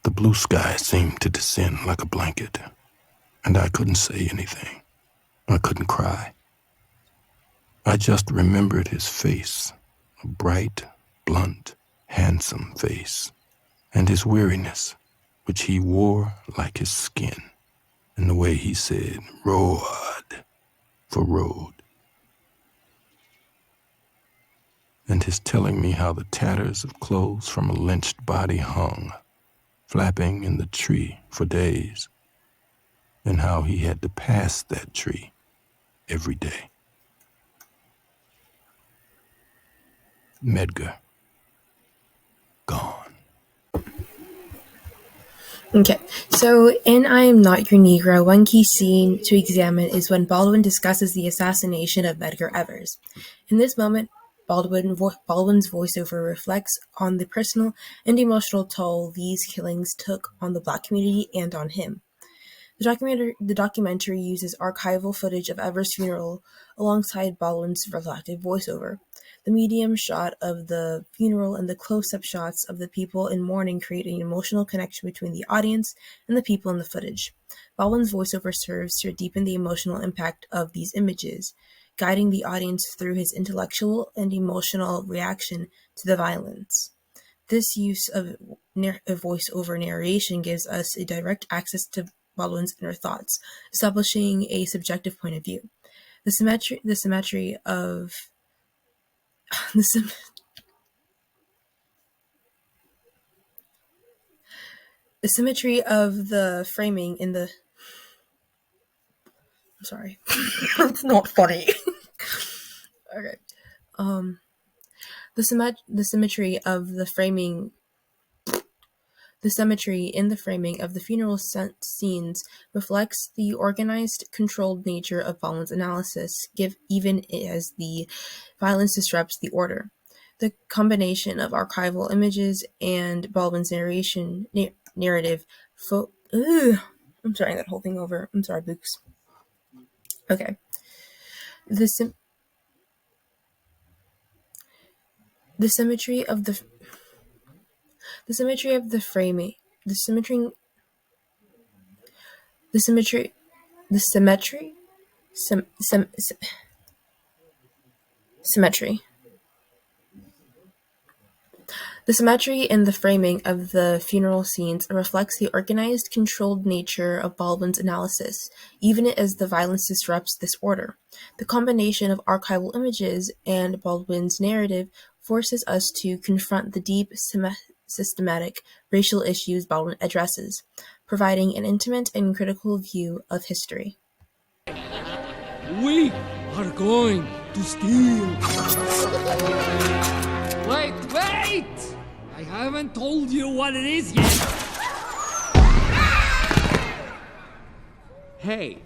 The blue sky seemed to descend like a blanket, and I couldn't say anything. I couldn't cry. I just remembered his face, a bright, blunt, handsome face, and his weariness, which he wore like his skin, and the way he said "road" for road. And his telling me how the tatters of clothes from a lynched body hung, flapping in the tree for days, and how he had to pass that tree every day. Medgar. Gone. Okay, so in I Am Not Your Negro, one key scene to examine is when Baldwin discusses the assassination of Medgar Evers. In this moment, Baldwin's voiceover reflects on the personal and emotional toll these killings took on the Black community and on him. The documentary uses archival footage of Evers' funeral alongside Baldwin's reflective voiceover. The medium shot of the funeral and the close-up shots of the people in mourning create an emotional connection between the audience and the people in the footage. Baldwin's voiceover serves to deepen the emotional impact of these images, guiding the audience through his intellectual and emotional reaction to the violence. This use of voiceover narration gives us a direct access to Baldwin's inner thoughts, establishing a subjective point of view. The symmetry of the framing in the I'm sorry. It's not funny. Okay. The symmetry in the framing of the funeral scenes reflects the organized, controlled nature of Baldwin's analysis, even as the violence disrupts the order. The combination of archival images and Baldwin's narrative. I'm starting that whole thing over. I'm sorry, Books. Okay. The symmetry of the framing. The symmetry. The symmetry in the framing of the funeral scenes reflects the organized, controlled nature of Baldwin's analysis, even as the violence disrupts this order. The combination of archival images and Baldwin's narrative forces us to confront the deep, systematic racial issues Baldwin addresses, providing an intimate and critical view of history. We are going to steal. Wait! I haven't told you what it is yet. Hey,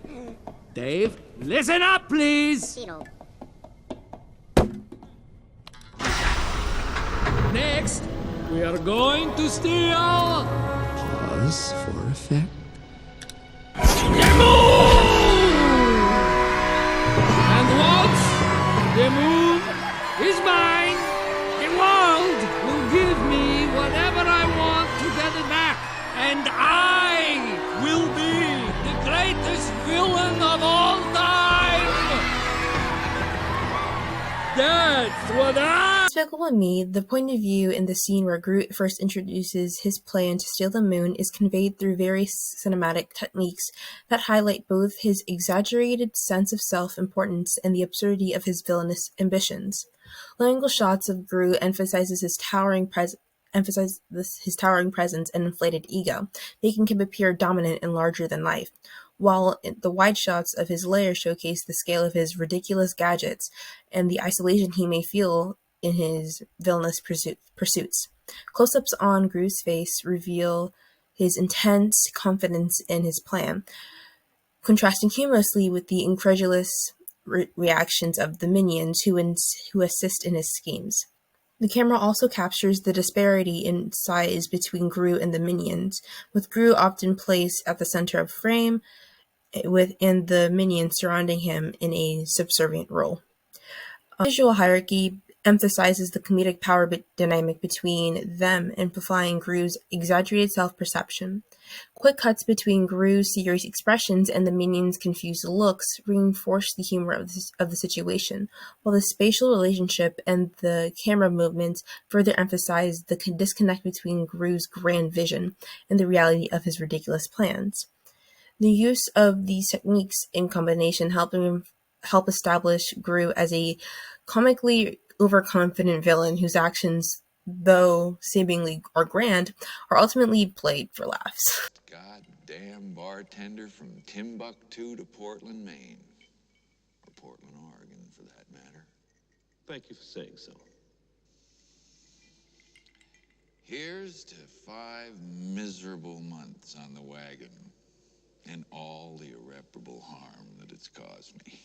Dave, listen up, please. Next, we are going to steal. Pause for effect. The moon! And once the moon is mine, the world will give me whatever I want to get it back. And I will be the greatest villain of all time. That's what Despicable Me, the point of view in the scene where Groot first introduces his plan to steal the moon is conveyed through various cinematic techniques that highlight both his exaggerated sense of self-importance and the absurdity of his villainous ambitions. Low-angle shots of Groot emphasizes his towering presence and inflated ego, making him appear dominant and larger than life, while the wide shots of his lair showcase the scale of his ridiculous gadgets and the isolation he may feel in his villainous pursuits. Close-ups on Groot's face reveal his intense confidence in his plan, contrasting humorously with the incredulous reactions of the minions who assist in his schemes. The camera also captures the disparity in size between Groot and the minions, with Groot often placed at the center of frame, and the minions surrounding him in a subservient role. Visual hierarchy emphasizes the comedic power dynamic between them, amplifying Gru's exaggerated self-perception. Quick cuts between Gru's serious expressions and the minions' confused looks reinforce the humor of the situation, while the spatial relationship and the camera movements further emphasize the disconnect between Gru's grand vision and the reality of his ridiculous plans. The use of these techniques in combination help establish Gru as a comically overconfident villain whose actions, though seemingly are grand, are ultimately played for laughs. Goddamn bartender from Timbuktu to Portland, Maine. Or Portland, Oregon, for that matter. Thank you for saying so. Here's to 5 miserable months on the wagon and all the irreparable harm that it's caused me.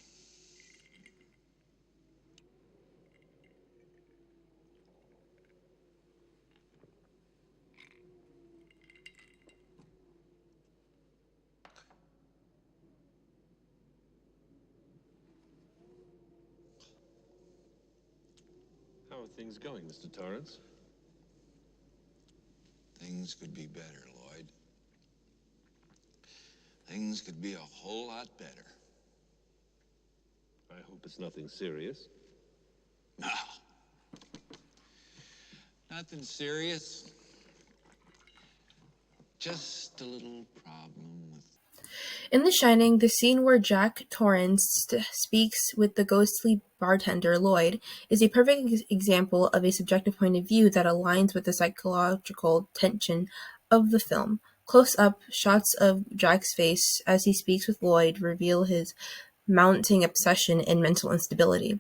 How are things going, Mr. Torrance? Things could be better, Lloyd. Things could be a whole lot better. I hope it's nothing serious. No. Nothing serious. Just a little problem with... In The Shining, the scene where Jack Torrance speaks with the ghostly bartender Lloyd is a perfect example of a subjective point of view that aligns with the psychological tension of the film. Close-up shots of Jack's face as he speaks with Lloyd reveal his mounting obsession and mental instability.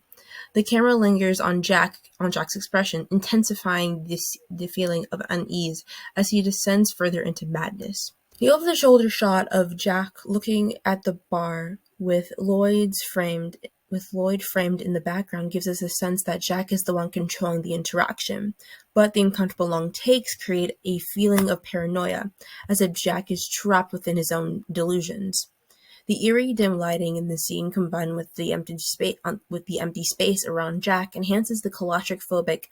The camera lingers on Jack's expression, intensifying the feeling of unease as he descends further into madness. The over-the-shoulder shot of Jack looking at the bar with Lloyd framed in the background gives us a sense that Jack is the one controlling the interaction, but the uncomfortable long takes create a feeling of paranoia, as if Jack is trapped within his own delusions. The eerie dim lighting in the scene combined with the empty space around Jack enhances the claustrophobic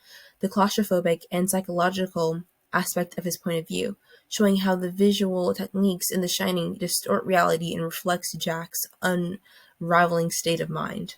and psychological aspect of his point of view, showing how the visual techniques in The Shining distort reality and reflects Jack's unraveling state of mind.